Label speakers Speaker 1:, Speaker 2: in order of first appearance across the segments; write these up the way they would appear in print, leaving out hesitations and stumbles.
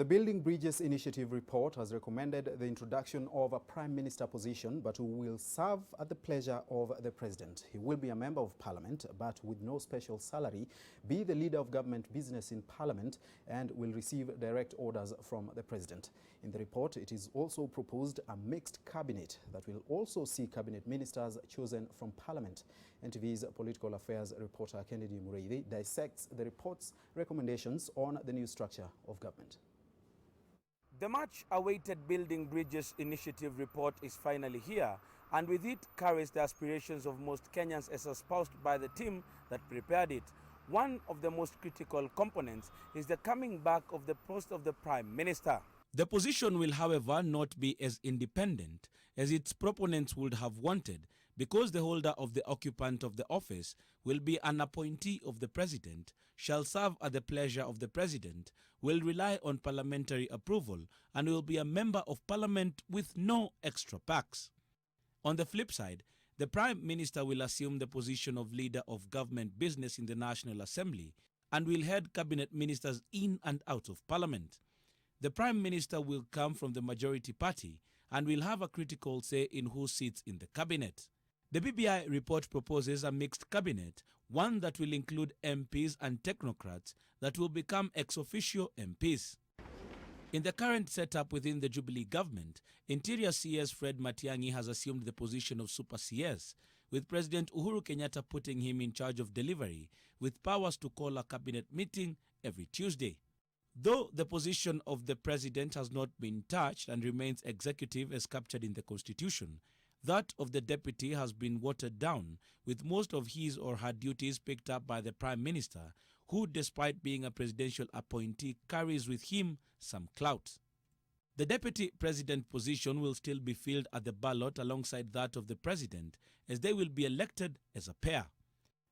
Speaker 1: The Building Bridges Initiative report has recommended the introduction of a Prime Minister position, but who will serve at the pleasure of the President. He will be a member of Parliament, but with no special salary, be the leader of government business in Parliament, and will receive direct orders from the President. In the report, it is also proposed a mixed cabinet that will also see cabinet ministers chosen from Parliament. NTV's political affairs reporter Kennedy Mureithi dissects the report's recommendations on the new structure of government.
Speaker 2: The much-awaited Building Bridges Initiative report is finally here, and with it carries the aspirations of most Kenyans as espoused by the team that prepared it. One of the most critical components is the coming back of the post of the Prime Minister. The position will, however, not be as independent as its proponents would have wanted, because the holder of the occupant of the office will be an appointee of the President, shall serve at the pleasure of the President, will rely on parliamentary approval, and will be a member of Parliament with no extra perks. On the flip side, the Prime Minister will assume the position of leader of government business in the National Assembly and will head cabinet ministers in and out of Parliament. The Prime Minister will come from the majority party and will have a critical say in who sits in the cabinet. The BBI report proposes a mixed cabinet, one that will include MPs and technocrats that will become ex officio MPs. In the current setup within the Jubilee government, Interior CS Fred Matiang'i has assumed the position of Super CS, with President Uhuru Kenyatta putting him in charge of delivery, with powers to call a cabinet meeting every Tuesday. Though the position of the President has not been touched and remains executive as captured in the Constitution, that of the Deputy has been watered down, with most of his or her duties picked up by the Prime Minister, who, despite being a presidential appointee, carries with him some clout. The Deputy President position will still be filled at the ballot alongside that of the President, as they will be elected as a pair.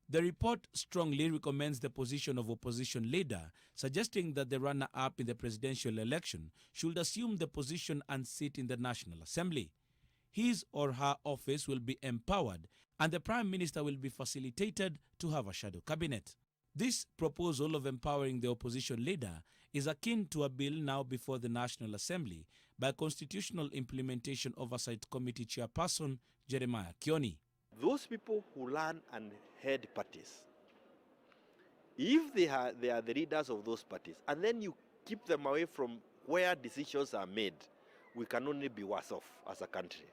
Speaker 2: The report strongly recommends the position of opposition leader, suggesting that the runner-up in the presidential election should assume the position and sit in the National Assembly. His or her office will be empowered, and the Prime Minister will be facilitated to have a shadow cabinet. This proposal of empowering the opposition leader is akin to a bill now before the National Assembly by Constitutional Implementation Oversight Committee Chairperson Jeremiah Kioni.
Speaker 3: Those people who run and head parties, if they are the leaders of those parties, and then you keep them away from where decisions are made, we can only be worse off as a country.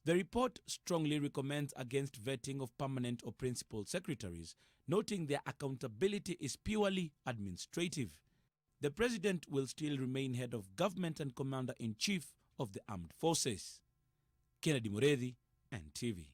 Speaker 2: The report strongly recommends against vetting of permanent or principal secretaries, noting their accountability is purely administrative. The President will still remain head of government and commander-in-chief of the armed forces. Kennedy Mureithi, NTV.